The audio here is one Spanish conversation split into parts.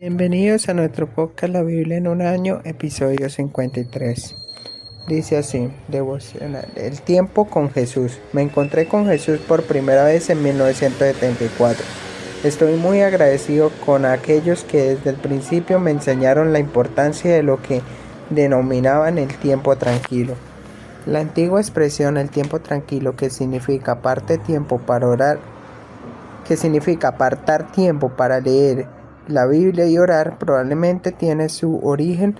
Bienvenidos a nuestro podcast La Biblia en un año, episodio 53. Dice así, devocional, el tiempo con Jesús. Me encontré con Jesús por primera vez en 1974. Estoy muy agradecido con aquellos que desde el principio me enseñaron la importancia de lo que denominaban el tiempo tranquilo. La antigua expresión el tiempo tranquilo, que significa apartar tiempo para leer la Biblia y orar, probablemente tiene su origen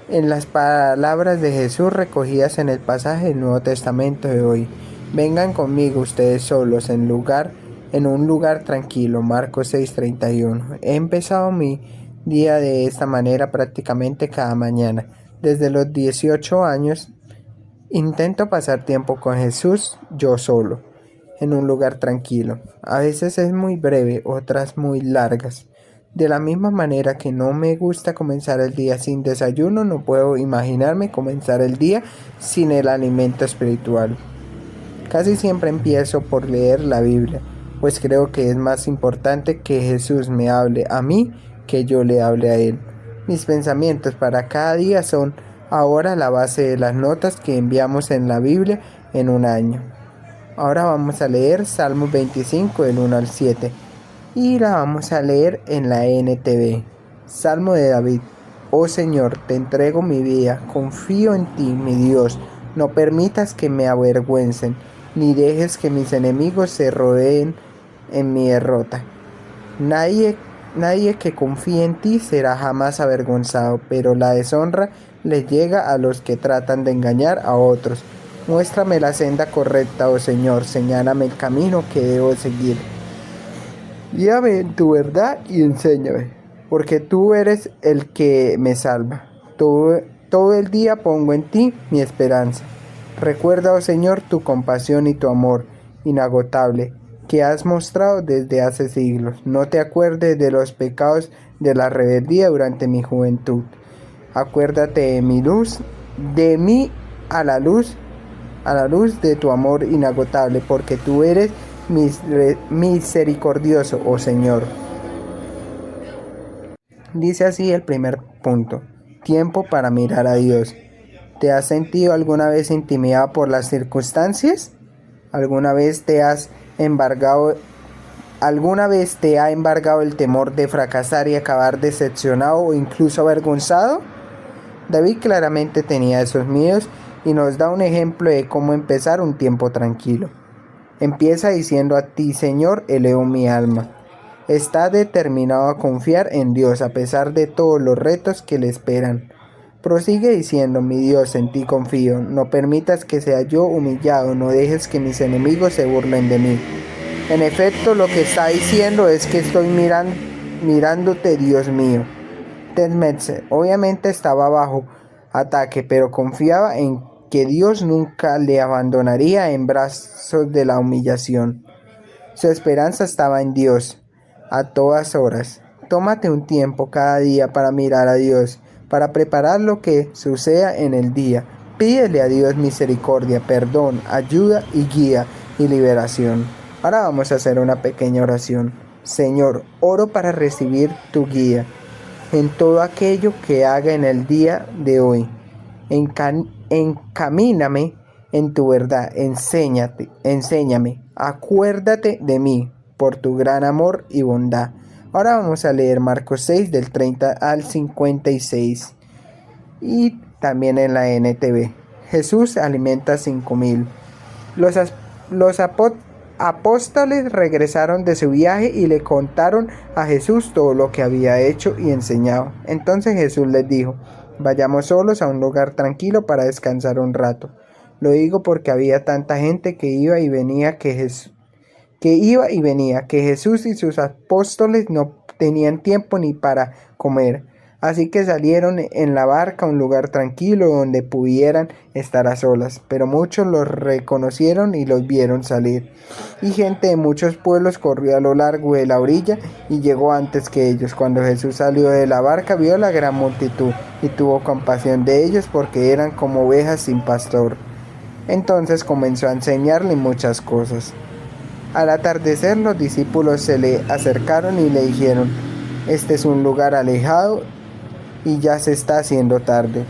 en las palabras de Jesús recogidas en el pasaje del Nuevo Testamento de hoy. Vengan conmigo ustedes solos en un lugar tranquilo. Marcos 6:31. He empezado mi día de esta manera prácticamente cada mañana. Desde los 18 años intento pasar tiempo con Jesús yo solo, en un lugar tranquilo. A veces es muy breve, otras muy largas. De la misma manera que no me gusta comenzar el día sin desayuno, no puedo imaginarme comenzar el día sin el alimento espiritual. Casi siempre empiezo por leer la Biblia, pues creo que es más importante que Jesús me hable a mí que yo le hable a Él. Mis pensamientos para cada día son ahora la base de las notas que enviamos en la Biblia en un año. Ahora vamos a leer Salmos 25 del 1 al 7 y la vamos a leer en la NTV. Salmo de David. Oh Señor, te entrego mi vida, confío en ti, mi Dios. No permitas que me avergüencen, ni dejes que mis enemigos se rodeen en mi derrota. Nadie que confíe en ti será jamás avergonzado, pero la deshonra les llega a los que tratan de engañar a otros. Muéstrame la senda correcta, oh Señor, señálame el camino que debo seguir. Guíame en tu verdad y enséñame, porque tú eres el que me salva. Todo el día pongo en ti mi esperanza. Recuerda, oh Señor, tu compasión y tu amor inagotable, que has mostrado desde hace siglos. No te acuerdes de los pecados de la rebeldía durante mi juventud. Acuérdate de mi luz, de mí a la luz de tu amor inagotable, porque tú eres misericordioso, oh Señor. Dice así el primer punto: tiempo para mirar a Dios. ¿Te has sentido alguna vez intimidado por las circunstancias? ¿Alguna vez te ha embargado el temor de fracasar y acabar decepcionado o incluso avergonzado? David claramente tenía esos miedos y nos da un ejemplo de cómo empezar un tiempo tranquilo. Empieza diciendo: a ti, Señor, elevo mi alma. Está determinado a confiar en Dios a pesar de todos los retos que le esperan. Prosigue diciendo: mi Dios, en ti confío. No permitas que sea yo humillado, no dejes que mis enemigos se burlen de mí. En efecto, lo que está diciendo es que estoy mirándote, Dios mío. Ted Metzer obviamente estaba bajo ataque, pero confiaba en que Dios nunca le abandonaría en brazos de la humillación. Su esperanza estaba en Dios a todas horas. Tómate un tiempo cada día para mirar a Dios, para preparar lo que suceda en el día. Pídele a Dios misericordia, perdón, ayuda y guía y liberación. Ahora vamos a hacer una pequeña oración. Señor, oro para recibir tu guía en todo aquello que haga en el día de hoy. Encamíname en tu verdad, enséñame, acuérdate de mí por tu gran amor y bondad. Ahora vamos a leer Marcos 6 del 30 al 56 y también en la NTV. Jesús alimenta a 5,000. Los apóstoles regresaron de su viaje y le contaron a Jesús todo lo que había hecho y enseñado. Entonces Jesús les dijo: vayamos solos a un lugar tranquilo para descansar un rato. Lo digo porque había tanta gente que iba y venía que Jesús y sus apóstoles no tenían tiempo ni para comer. Así que salieron en la barca a un lugar tranquilo donde pudieran estar a solas. Pero muchos los reconocieron y los vieron salir. Y gente de muchos pueblos corrió a lo largo de la orilla y llegó antes que ellos. Cuando Jesús salió de la barca, vio la gran multitud y tuvo compasión de ellos porque eran como ovejas sin pastor. Entonces comenzó a enseñarle muchas cosas. Al atardecer, los discípulos se le acercaron y le dijeron: Este es un lugar alejado y ya se está haciendo tarde.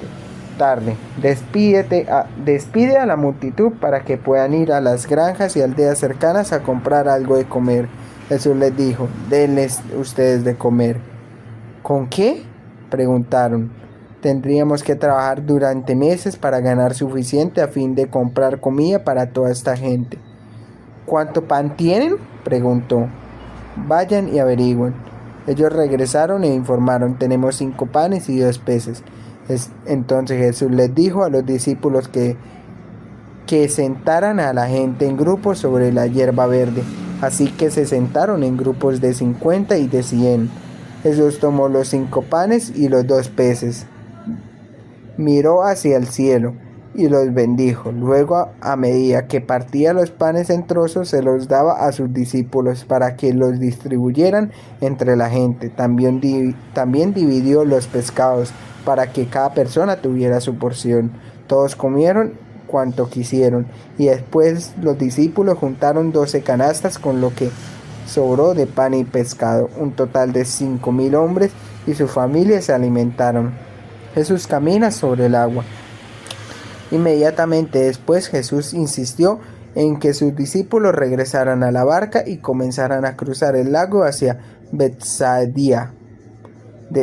Despide a la multitud para que puedan ir a las granjas y aldeas cercanas a comprar algo de comer. Jesús les dijo: denles ustedes de comer. ¿Con qué?, preguntaron. Tendríamos que trabajar durante meses para ganar suficiente a fin de comprar comida para toda esta gente. ¿Cuánto pan tienen?, preguntó. Vayan y averigüen. Ellos regresaron e informaron: tenemos 5 panes y 2 peces. Entonces Jesús les dijo a los discípulos que sentaran a la gente en grupos sobre la hierba verde. Así que se sentaron en grupos de 50 y de 100. Jesús tomó los 5 panes y los 2 peces, miró hacia el cielo y los bendijo. Luego, a medida que partía los panes en trozos, se los daba a sus discípulos para que los distribuyeran entre la gente. También dividió los pescados para que cada persona tuviera su porción. Todos comieron cuanto quisieron, y después los discípulos juntaron 12 canastas con lo que sobró de pan y pescado. Un total de 5,000 hombres y sus familias se alimentaron. Jesús camina sobre el agua. Inmediatamente después Jesús insistió en que sus discípulos regresaran a la barca y comenzaran a cruzar el lago hacia Betsaida,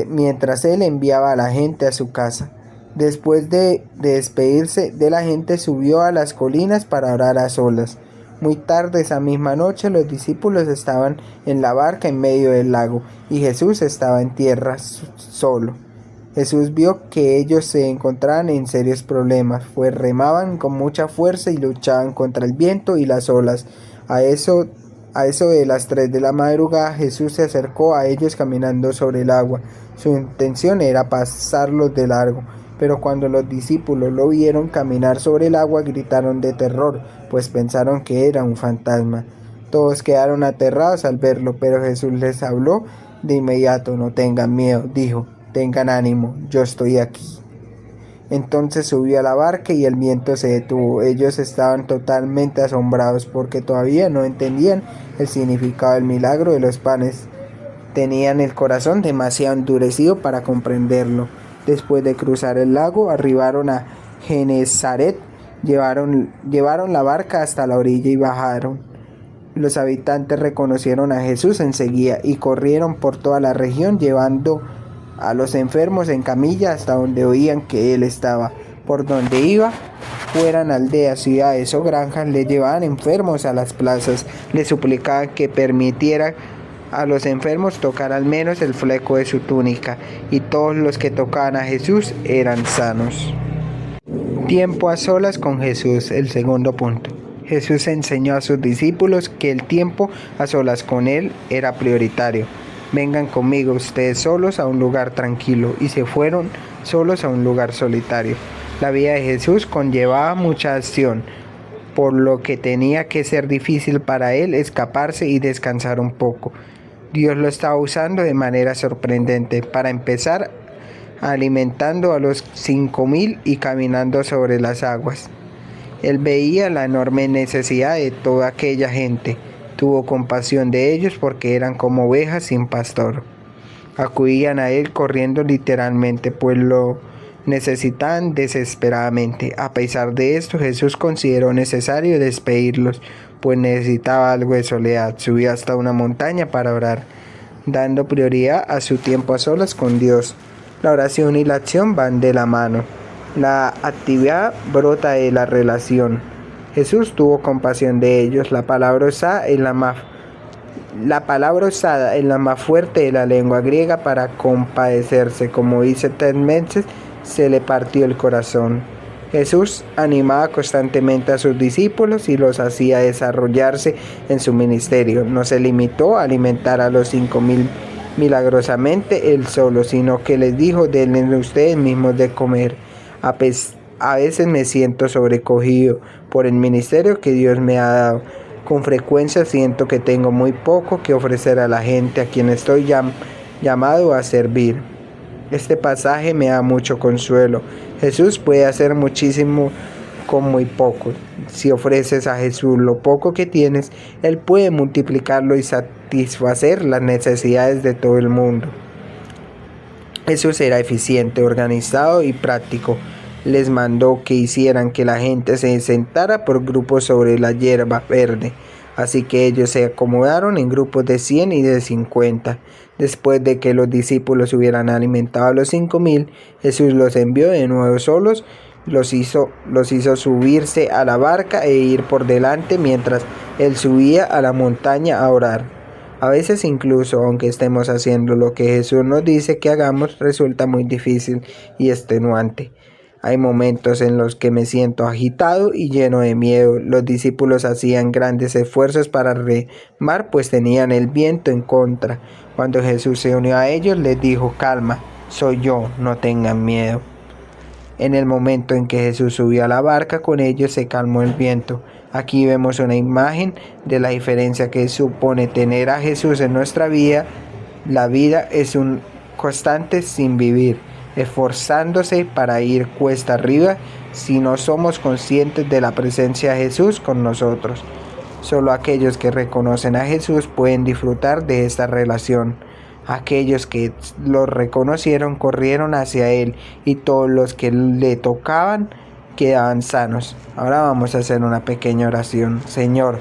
mientras él enviaba a la gente a su casa. Después de despedirse de la gente, subió a las colinas para orar a solas. Muy tarde esa misma noche los discípulos estaban en la barca en medio del lago y Jesús estaba en tierra solo. Jesús vio que ellos se encontraban en serios problemas, pues remaban con mucha fuerza y luchaban contra el viento y las olas. A eso de las 3 de la madrugada, Jesús se acercó a ellos caminando sobre el agua. Su intención era pasarlos de largo, pero cuando los discípulos lo vieron caminar sobre el agua, gritaron de terror, pues pensaron que era un fantasma. Todos quedaron aterrados al verlo, pero Jesús les habló de inmediato. No tengan miedo, dijo. Tengan ánimo, yo estoy aquí. Entonces subió a la barca y el viento se detuvo. Ellos estaban totalmente asombrados porque todavía no entendían el significado del milagro de los panes. Tenían el corazón demasiado endurecido para comprenderlo. Después de cruzar el lago, arribaron a Genesaret, llevaron la barca hasta la orilla y bajaron. Los habitantes reconocieron a Jesús enseguida y corrieron por toda la región llevando a los enfermos en camilla hasta donde oían que él estaba. Por donde iba, fueran aldeas, ciudades o granjas, le llevaban enfermos a las plazas, le suplicaban que permitiera a los enfermos tocar al menos el fleco de su túnica, y todos los que tocaban a Jesús eran sanos. Tiempo a solas con Jesús, el segundo punto. Jesús enseñó a sus discípulos que el tiempo a solas con él era prioritario. Vengan conmigo ustedes solos a un lugar tranquilo, y se fueron solos a un lugar solitario. La vida de Jesús conllevaba mucha acción, por lo que tenía que ser difícil para él escaparse y descansar un poco. Dios lo estaba usando de manera sorprendente. Para empezar, alimentando a los 5,000 y caminando sobre las aguas. Él veía la enorme necesidad de toda aquella gente. Tuvo compasión de ellos porque eran como ovejas sin pastor. Acudían a él corriendo literalmente, pues lo necesitaban desesperadamente. A pesar de esto, Jesús consideró necesario despedirlos, pues necesitaba algo de soledad. Subió hasta una montaña para orar, dando prioridad a su tiempo a solas con Dios. La oración y la acción van de la mano. La actividad brota de la relación. Jesús tuvo compasión de ellos. La palabra usada es la más fuerte de la lengua griega para compadecerse. Como dice Ted Menzies, se le partió el corazón. Jesús animaba constantemente a sus discípulos y los hacía desarrollarse en su ministerio. No se limitó a alimentar a los 5,000 milagrosamente él solo, sino que les dijo: denle ustedes mismos de comer. A veces me siento sobrecogido por el ministerio que Dios me ha dado. Con frecuencia siento que tengo muy poco que ofrecer a la gente a quien estoy llamado a servir. Este pasaje me da mucho consuelo. Jesús puede hacer muchísimo con muy poco. Si ofreces a Jesús lo poco que tienes, Él puede multiplicarlo y satisfacerlo satisfacer las necesidades de todo el mundo. Jesús era eficiente, organizado y práctico. Les mandó que hicieran que la gente se sentara por grupos sobre la hierba verde. Así que ellos se acomodaron en grupos de 100 y de 50. Después de que los discípulos hubieran alimentado a los 5,000, Jesús los envió de nuevo solos, los hizo subirse a la barca e ir por delante mientras él subía a la montaña a orar. A veces incluso, aunque estemos haciendo lo que Jesús nos dice que hagamos, resulta muy difícil y extenuante. Hay momentos en los que me siento agitado y lleno de miedo. Los discípulos hacían grandes esfuerzos para remar, pues tenían el viento en contra. Cuando Jesús se unió a ellos, les dijo: calma, soy yo, no tengan miedo. En el momento en que Jesús subió a la barca con ellos, se calmó el viento. Aquí vemos una imagen de la diferencia que supone tener a Jesús en nuestra vida. La vida es un constante sin vivir, esforzándose para ir cuesta arriba si no somos conscientes de la presencia de Jesús con nosotros. Solo aquellos que reconocen a Jesús pueden disfrutar de esta relación. Aquellos que lo reconocieron corrieron hacia Él y todos los que le tocaban quedaban sanos. Ahora vamos a hacer una pequeña oración. Señor,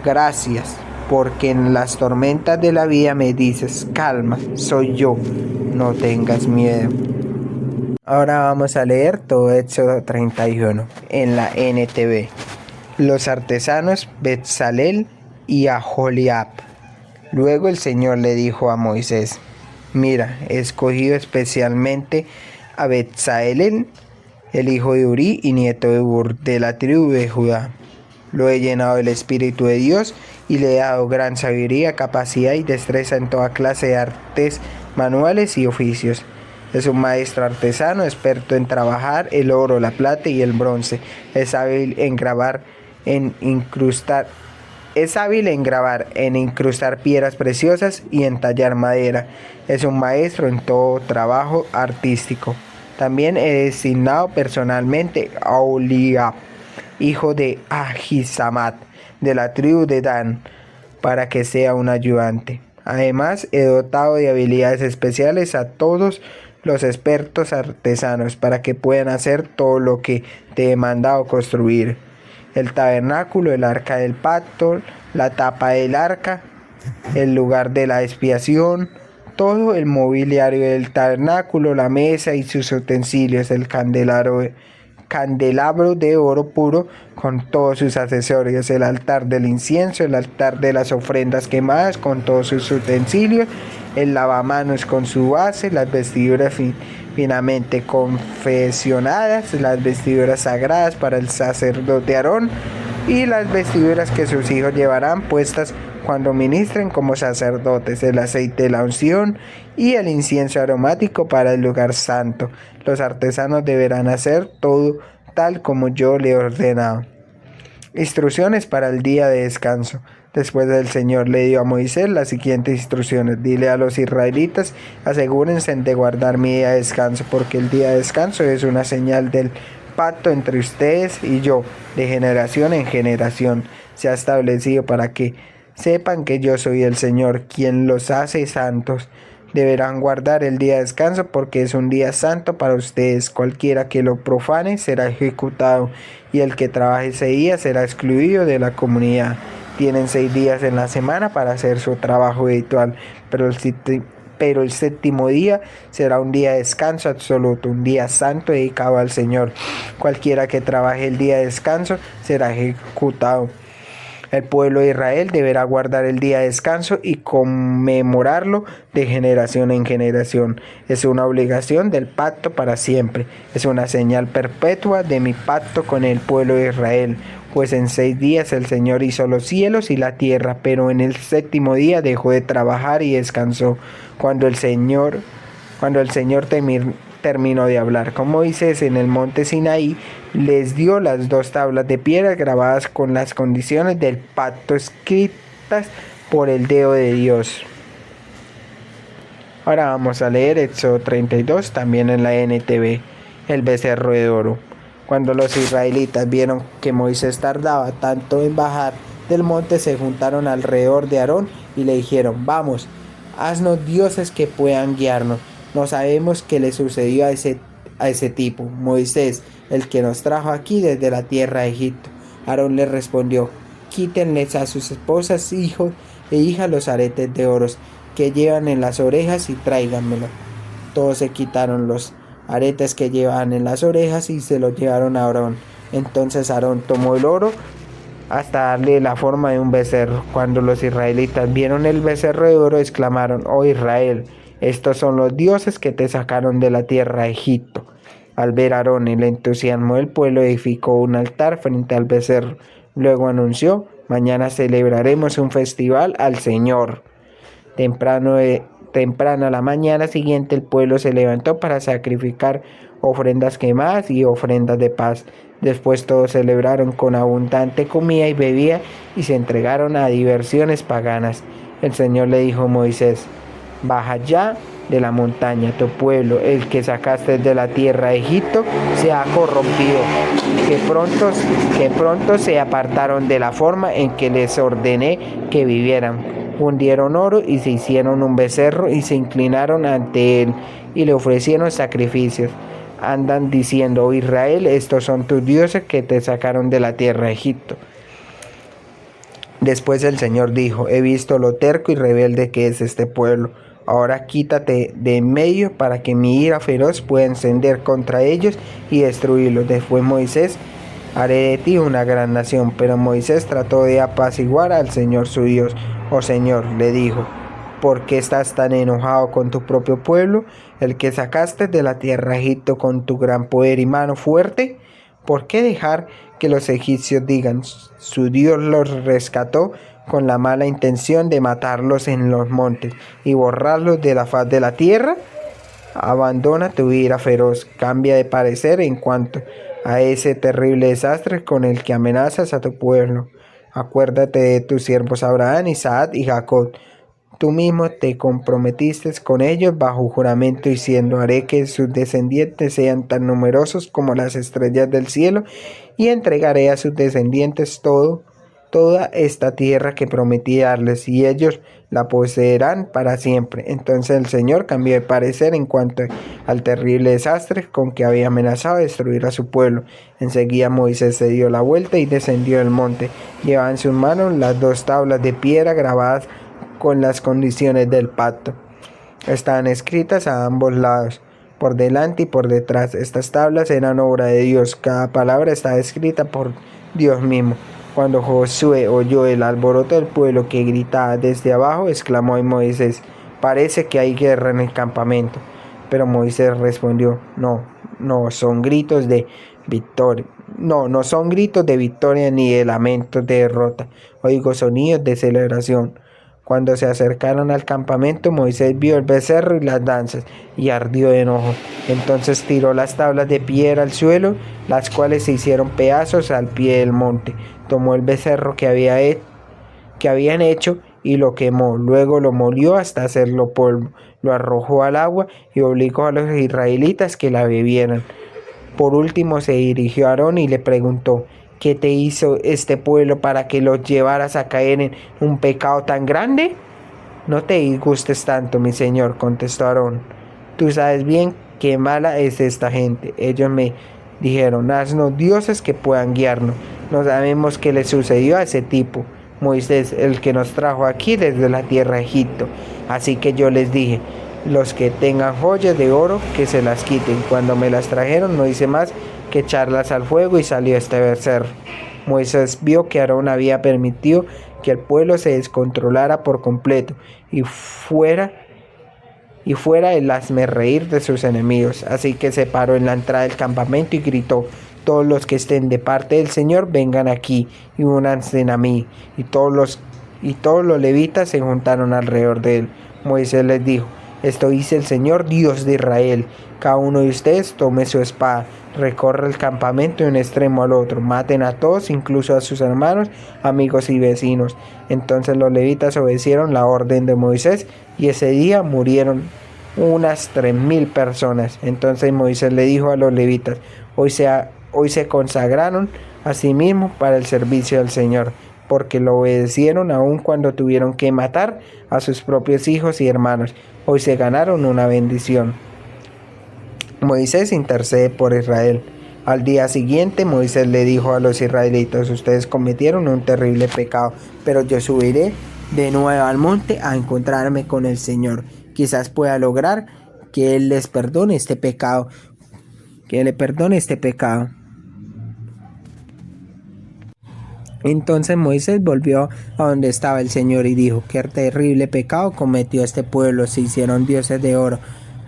gracias porque en las tormentas de la vida me dices: calma, soy yo, no tengas miedo. Ahora vamos a leer todo Éxodo 31 en la NTV. Los artesanos Betzalel y Aholiab. Luego el Señor le dijo a Moisés: mira, he escogido especialmente a Betzalel, el hijo de Uri y nieto de Hur, de la tribu de Judá. Lo he llenado del Espíritu de Dios y le he dado gran sabiduría, capacidad y destreza en toda clase de artes manuales y oficios. Es un maestro artesano, experto en trabajar el oro, la plata y el bronce. Es hábil en grabar, en incrustar piedras preciosas y en tallar madera. Es un maestro en todo trabajo artístico. También he designado personalmente a Aholiab, hijo de Ahisamat, de la tribu de Dan, para que sea un ayudante. Además, he dotado de habilidades especiales a todos los expertos artesanos para que puedan hacer todo lo que te he mandado construir: el tabernáculo, el arca del pacto, la tapa del arca, el lugar de la expiación, todo el mobiliario del tabernáculo, la mesa y sus utensilios, el candelabro de oro puro con todos sus accesorios, el altar del incienso, el altar de las ofrendas quemadas con todos sus utensilios, el lavamanos con su base, las vestiduras finamente confeccionadas, las vestiduras sagradas para el sacerdote Aarón y las vestiduras que sus hijos llevarán puestas cuando ministren como sacerdotes, el aceite de la unción y el incienso aromático para el lugar santo. Los artesanos deberán hacer todo tal como yo le he ordenado. Instrucciones para el día de descanso. Después el Señor le dio a Moisés las siguientes instrucciones: dile a los israelitas: asegúrense de guardar mi día de descanso, porque el día de descanso es una señal del pacto entre ustedes y yo, de generación en generación. Se ha establecido para que sepan que yo soy el Señor, quien los hace santos. Deberán guardar el día de descanso porque es un día santo para ustedes. Cualquiera que lo profane será ejecutado, y el que trabaje ese día será excluido de la comunidad. Tienen 6 días en la semana para hacer su trabajo habitual, pero el séptimo día será un día de descanso absoluto, un día santo dedicado al Señor. Cualquiera que trabaje el día de descanso será ejecutado. El pueblo de Israel deberá guardar el día de descanso y conmemorarlo de generación en generación. Es una obligación del pacto para siempre. Es una señal perpetua de mi pacto con el pueblo de Israel. Pues en 6 días el Señor hizo los cielos y la tierra, pero en el séptimo día dejó de trabajar y descansó. Cuando el Señor terminó de hablar con Moisés en el monte Sinaí, les dio las 2 tablas de piedra grabadas con las condiciones del pacto escritas por el dedo de Dios. Ahora vamos a leer Éxodo 32 también en la NTV, el becerro de oro. Cuando los israelitas vieron que Moisés tardaba tanto en bajar del monte se juntaron alrededor de Aarón y le dijeron: vamos, haznos dioses que puedan guiarnos. No sabemos qué le sucedió a ese tipo, Moisés, el que nos trajo aquí desde la tierra de Egipto. Aarón le respondió: quítenles a sus esposas, hijos e hijas los aretes de oro que llevan en las orejas y tráiganmelo. Todos se quitaron los aretes que llevaban en las orejas y se los llevaron a Aarón. Entonces Aarón tomó el oro hasta darle la forma de un becerro. Cuando los israelitas vieron el becerro de oro, exclamaron: oh Israel, estos son los dioses que te sacaron de la tierra de Egipto. Al ver a Aarón el entusiasmo del pueblo, edificó un altar frente al becerro. Luego anunció: mañana celebraremos un festival al Señor. Temprano a la mañana siguiente el pueblo se levantó para sacrificar ofrendas quemadas y ofrendas de paz. Después todos celebraron con abundante comida y bebida y se entregaron a diversiones paganas. El Señor le dijo a Moisés: baja ya de la montaña, tu pueblo, el que sacaste de la tierra de Egipto, se ha corrompido, que pronto se apartaron de la forma en que les ordené que vivieran. Fundieron oro y se hicieron un becerro y se inclinaron ante él y le ofrecieron sacrificios. Andan diciendo: oh Israel, estos son tus dioses que te sacaron de la tierra de Egipto. Después el Señor dijo: he visto lo terco y rebelde que es este pueblo. Ahora quítate de en medio para que mi ira feroz pueda encender contra ellos y destruirlos. Después Moisés: haré de ti una gran nación. Pero Moisés trató de apaciguar al Señor su Dios. oh Señor, le dijo, ¿por qué estás tan enojado con tu propio pueblo, el que sacaste de la tierra de Egipto con tu gran poder y mano fuerte? ¿Por qué dejar que los egipcios digan: su Dios los rescató, con la mala intención de matarlos en los montes y borrarlos de la faz de la tierra? Abandona tu ira feroz, cambia de parecer en cuanto a ese terrible desastre con el que amenazas a tu pueblo. Acuérdate de tus siervos Abraham, Isaac y Jacob. Tú mismo te comprometiste con ellos bajo juramento diciendo: haré que sus descendientes sean tan numerosos como las estrellas del cielo, y entregaré a sus descendientes toda esta tierra que prometí darles, y ellos la poseerán para siempre. Entonces el Señor cambió de parecer en cuanto al terrible desastre con que había amenazado destruir a su pueblo. Enseguida Moisés se dio la vuelta y descendió del monte. Llevaba en sus manos las 2 tablas de piedra grabadas con las condiciones del pacto. Estaban escritas a ambos lados, por delante y por detrás. Estas tablas eran obra de Dios. Cada palabra estaba escrita por Dios mismo. Cuando Josué oyó el alboroto del pueblo que gritaba desde abajo, exclamó a Moisés: parece que hay guerra en el campamento. Pero Moisés respondió: no son gritos de victoria. No son gritos de victoria ni de lamentos de derrota. Oigo sonidos de celebración. Cuando se acercaron al campamento, Moisés vio el becerro y las danzas, y ardió de enojo. Entonces tiró las tablas de piedra al suelo, las cuales se hicieron pedazos al pie del monte. Tomó el becerro que habían hecho y lo quemó. Luego lo molió hasta hacerlo polvo. Lo arrojó al agua y obligó a los israelitas que la bebieran. Por último se dirigió a Aarón y le preguntó: ¿qué te hizo este pueblo para que los llevaras a caer en un pecado tan grande? No te disgustes tanto, mi señor, contestó Aarón. Tú sabes bien qué mala es esta gente. Ellos me dijeron: haznos dioses que puedan guiarnos. No sabemos qué le sucedió a ese tipo, Moisés, el que nos trajo aquí desde la tierra de Egipto. Así que yo les dije: los que tengan joyas de oro, que se las quiten. Cuando me las trajeron, no hice más que echarlas al fuego y salió este becerro. Moisés vio que Aarón había permitido que el pueblo se descontrolara por completo y fuera el hazmerreír de sus enemigos. Así que se paró en la entrada del campamento y gritó: todos los que estén de parte del Señor, vengan aquí y únanse a mí. Y todos los levitas se juntaron alrededor de él. Moisés les dijo: esto dice el Señor, Dios de Israel: cada uno de ustedes tome su espada, recorre el campamento de un extremo al otro, maten a todos, incluso a sus hermanos, amigos y vecinos. Entonces los levitas obedecieron la orden de Moisés, y ese día murieron unas 3,000 personas. Entonces Moisés le dijo a los levitas: hoy se consagraron a sí mismos para el servicio del Señor. porque lo obedecieron aun cuando tuvieron que matar a sus propios hijos y hermanos. Hoy se ganaron una bendición. Moisés intercede por Israel. Al día siguiente Moisés le dijo a los israelitas: ustedes cometieron un terrible pecado, pero yo subiré de nuevo al monte a encontrarme con el Señor. Quizás pueda lograr que Él les perdone este pecado, que le perdone este pecado. Entonces Moisés volvió a donde estaba el Señor y dijo: qué terrible pecado cometió este pueblo, se hicieron dioses de oro.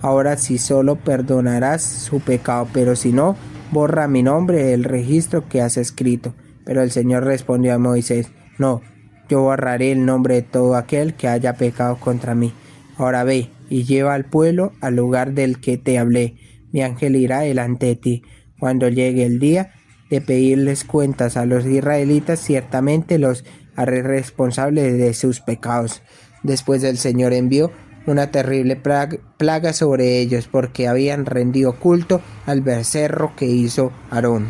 Ahora si solo perdonarás su pecado, pero si no, borra mi nombre del registro que has escrito. Pero el Señor respondió a Moisés: no, yo borraré el nombre de todo aquel que haya pecado contra mí. Ahora ve y lleva al pueblo al lugar del que te hablé. Mi ángel irá delante de ti. Cuando llegue el día de pedirles cuentas a los israelitas, ciertamente los haré responsables de sus pecados. Después el Señor envió una terrible plaga sobre ellos, porque habían rendido culto al becerro que hizo Aarón.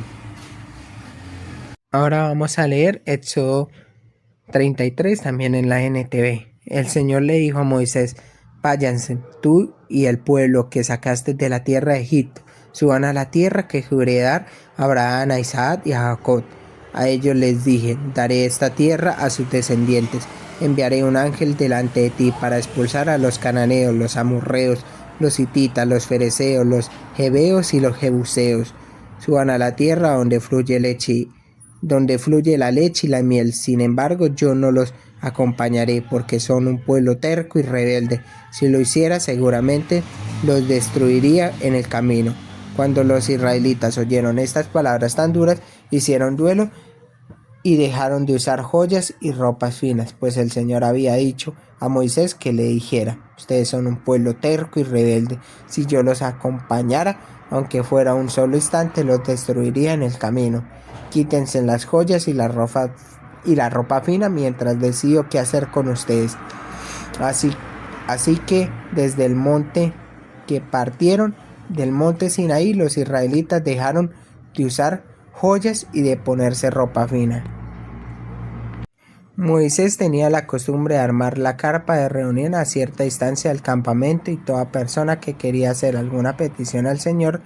Ahora vamos a leer Éxodo 33, también en la NTV. El Señor le dijo a Moisés: váyanse, tú y el pueblo que sacaste de la tierra de Egipto, suban a la tierra que juré dar a Abraham, a Isaac y a Jacob. A ellos les dije: daré esta tierra a sus descendientes. Enviaré un ángel delante de ti para expulsar a los cananeos, los amorreos, los hititas, los fereceos, los jebeos y los jebuseos. Suban a la tierra donde fluye la leche y la miel. Sin embargo, yo no los acompañaré, porque son un pueblo terco y rebelde. Si lo hiciera, seguramente los destruiría en el camino. Cuando los israelitas oyeron estas palabras tan duras, hicieron duelo y dejaron de usar joyas y ropas finas, pues el Señor había dicho a Moisés que le dijera: ustedes son un pueblo terco y rebelde. Si yo los acompañara, aunque fuera un solo instante, los destruiría en el camino. Quítense las joyas y la ropa fina mientras decido qué hacer con ustedes. Así que desde el monte que partieron del monte Sinaí, los israelitas dejaron de usar joyas y de ponerse ropa fina. Moisés tenía la costumbre de armar la carpa de reunión a cierta distancia del campamento, y toda persona que quería hacer alguna petición al Señor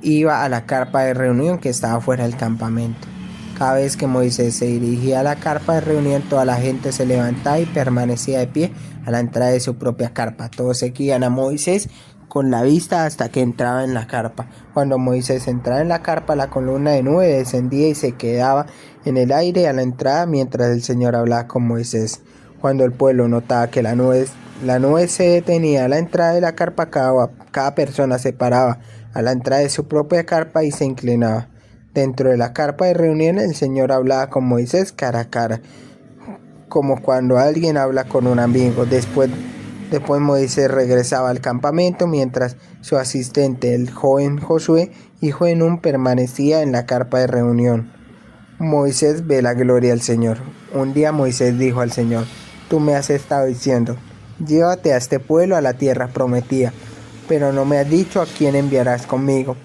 iba a la carpa de reunión que estaba fuera del campamento. Cada vez que Moisés se dirigía a la carpa de reunión, toda la gente se levantaba y permanecía de pie a la entrada de su propia carpa. Todos seguían a Moisés con la vista hasta que entraba en la carpa. Cuando Moisés entraba en la carpa, la columna de nube descendía y se quedaba en el aire a la entrada mientras el Señor hablaba con Moisés. Cuando el pueblo notaba que la nube se detenía a la entrada de la carpa, cada persona se paraba a la entrada de su propia carpa y se inclinaba. Dentro de la carpa de reunión, el Señor hablaba con Moisés cara a cara, como cuando alguien habla con un amigo. Después Moisés regresaba al campamento, mientras su asistente, el joven Josué, hijo de Nun, permanecía en la carpa de reunión. Moisés ve la gloria del Señor. Un día Moisés dijo al Señor: tú me has estado diciendo: llévate a este pueblo a la tierra prometida, pero no me has dicho a quién enviarás conmigo.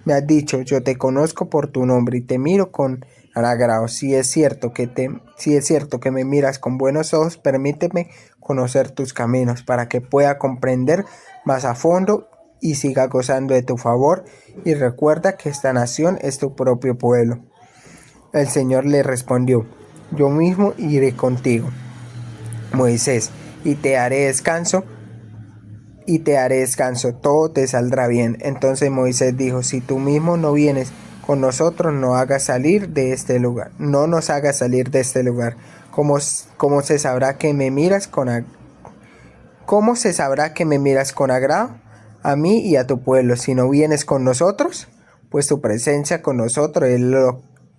Me has dicho: yo te conozco por tu nombre y te miro con agrado. Si es cierto que me miras con buenos ojos, permíteme conocer tus caminos, para que pueda comprender más a fondo y siga gozando de tu favor. Y recuerda que esta nación es tu propio pueblo. El Señor le respondió: yo mismo iré contigo, Moisés, y te haré descanso, todo te saldrá bien. Entonces Moisés dijo: si tú mismo no vienes con nosotros, no nos hagas salir de este lugar. ¿Cómo se sabrá que me miras con agrado a mí y a tu pueblo si no vienes con nosotros? Pues tu presencia con nosotros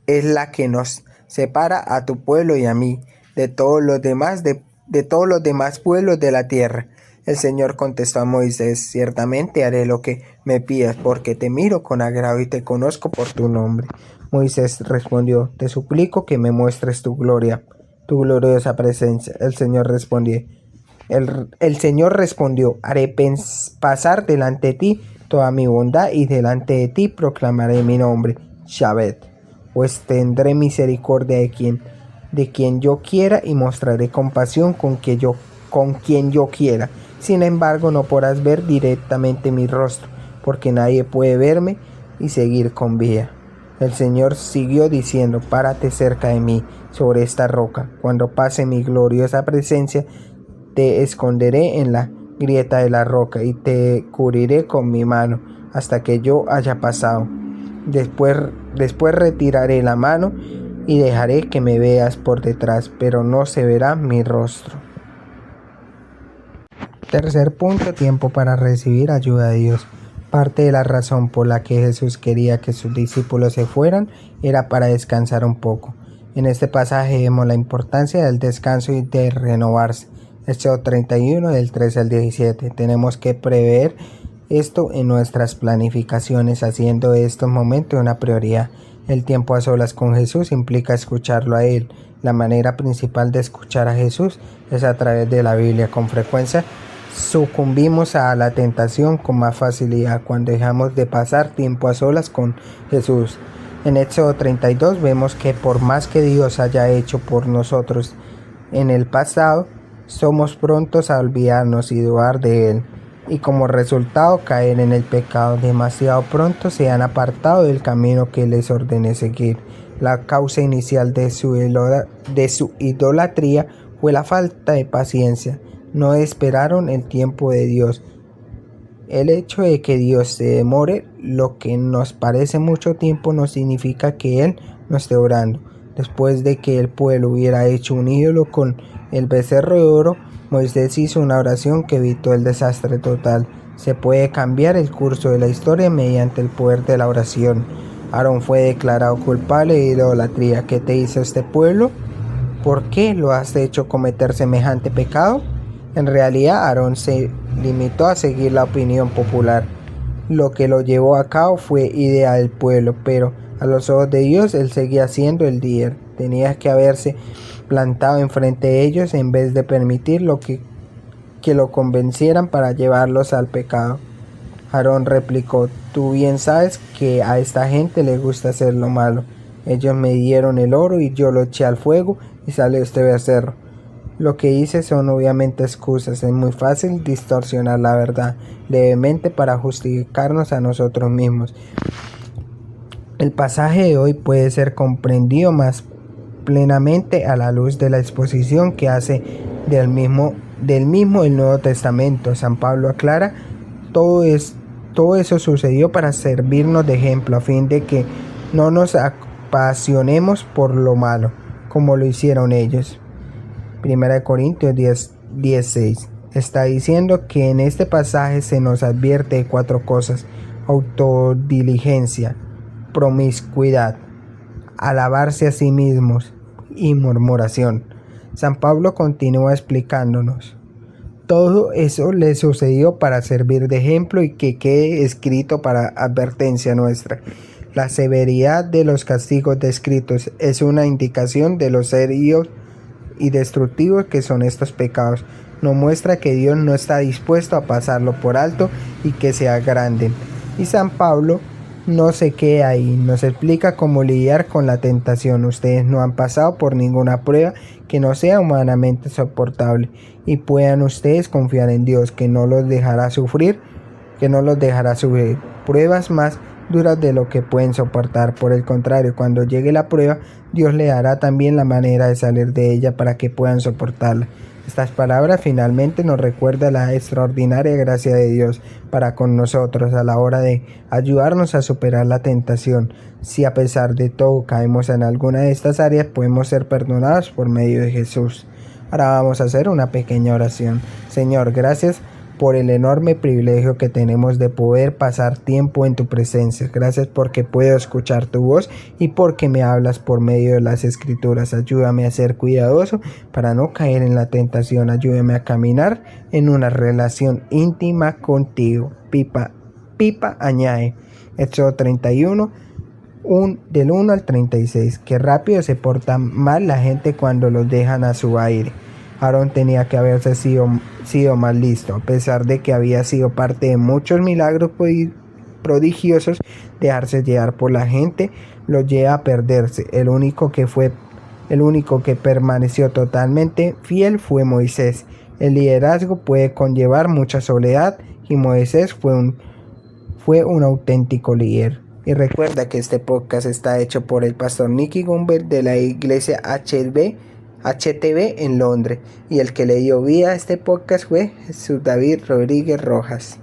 es la que nos separa a tu pueblo y a mí de todos los demás pueblos de la tierra. El Señor contestó a Moisés: ciertamente haré lo que me pidas, porque te miro con agrado y te conozco por tu nombre. Moisés respondió: te suplico que me muestres tu gloria, tu gloriosa presencia. El Señor respondió: haré pasar delante de ti toda mi bondad, y delante de ti proclamaré mi nombre, Shabbat. pues tendré misericordia de quien yo quiera y mostraré compasión con quien yo quiera. Sin embargo, no podrás ver directamente mi rostro, porque nadie puede verme y seguir con vida. El Señor siguió diciendo: párate cerca de mí, sobre esta roca. Cuando pase mi gloriosa presencia, te esconderé en la grieta de la roca y te cubriré con mi mano hasta que yo haya pasado. Después retiraré la mano y dejaré que me veas por detrás, pero no se verá mi rostro. Tercer punto: tiempo para recibir ayuda de Dios. Parte de la razón por la que Jesús quería que sus discípulos se fueran era para descansar un poco. En este pasaje vemos la importancia del descanso y de renovarse. Éxodo 31 del 13 al 17. Tenemos que prever esto en nuestras planificaciones, haciendo de estos momentos una prioridad. El tiempo a solas con Jesús implica escucharlo a Él. La manera principal de escuchar a Jesús es a través de la Biblia. Con frecuencia sucumbimos a la tentación con más facilidad cuando dejamos de pasar tiempo a solas con Jesús. En Éxodo 32 vemos que por más que Dios haya hecho por nosotros en el pasado, somos prontos a olvidarnos y dudar de Él, y como resultado caer en el pecado. Demasiado pronto se han apartado del camino que les ordené seguir. La causa inicial de su idolatría fue la falta de paciencia. No esperaron el tiempo de Dios. El hecho de que Dios se demore lo que nos parece mucho tiempo no significa que Él no esté orando. Después de que el pueblo hubiera hecho un ídolo con el becerro de oro, Moisés hizo una oración que evitó el desastre total. Se puede cambiar el curso de la historia mediante el poder de la oración. Aarón fue declarado culpable de idolatría. ¿Qué te hizo este pueblo? ¿Por qué lo has hecho cometer semejante pecado? En realidad, Aarón se limitó a seguir la opinión popular. Lo que lo llevó a cabo fue idea del pueblo, pero a los ojos de Dios él seguía siendo el líder. Tenía que haberse plantado enfrente de ellos en vez de permitir que lo convencieran para llevarlos al pecado. Aarón replicó: tú bien sabes que a esta gente le gusta hacer lo malo. Ellos me dieron el oro y yo lo eché al fuego y salió este becerro. Lo que hice son obviamente excusas. Es muy fácil distorsionar la verdad levemente para justificarnos a nosotros mismos. El pasaje de hoy puede ser comprendido más plenamente a la luz de la exposición que hace del mismo el Nuevo Testamento. San Pablo aclara: todo eso sucedió para servirnos de ejemplo, a fin de que no nos apasionemos por lo malo, como lo hicieron ellos. 1 Corintios 10:6 está diciendo que en este pasaje se nos advierte de 4 cosas: autodiligencia, promiscuidad, alabarse a sí mismos y murmuración. San Pablo continúa explicándonos: todo eso le sucedió para servir de ejemplo y que quede escrito para advertencia nuestra. La severidad de los castigos descritos es una indicación de lo serios y destructivos que son estos pecados. Nos muestra que Dios no está dispuesto a pasarlo por alto y que se agranden. Y San Pablo no se queda ahí, nos explica cómo lidiar con la tentación. Ustedes no han pasado por ninguna prueba que no sea humanamente soportable, y puedan ustedes confiar en Dios, que no los dejará sufrir pruebas más duras de lo que pueden soportar. Por el contrario, cuando llegue la prueba, Dios le dará también la manera de salir de ella para que puedan soportarla. Estas palabras finalmente nos recuerdan la extraordinaria gracia de Dios para con nosotros a la hora de ayudarnos a superar la tentación. Si a pesar de todo caemos en alguna de estas áreas, podemos ser perdonados por medio de Jesús. Ahora vamos a hacer una pequeña oración. Señor, gracias por el enorme privilegio que tenemos de poder pasar tiempo en tu presencia. Gracias porque puedo escuchar tu voz y porque me hablas por medio de las Escrituras. Ayúdame a ser cuidadoso para no caer en la tentación. Ayúdame a caminar en una relación íntima contigo. Pipa añade. Éxodo 31, del 1 al 36. Qué rápido se porta mal la gente cuando los dejan a su aire. Aarón tenía que haberse sido más listo. A pesar de que había sido parte de muchos milagros prodigiosos, dejarse llevar por la gente lo lleva a perderse. El único que permaneció totalmente fiel fue Moisés. El liderazgo puede conllevar mucha soledad y Moisés fue un auténtico líder. Y recuerda que este podcast está hecho por el pastor Nicky Gumbel de la iglesia HTB en Londres. Y el que le dio vida a este podcast fue Jesús David Rodríguez Rojas.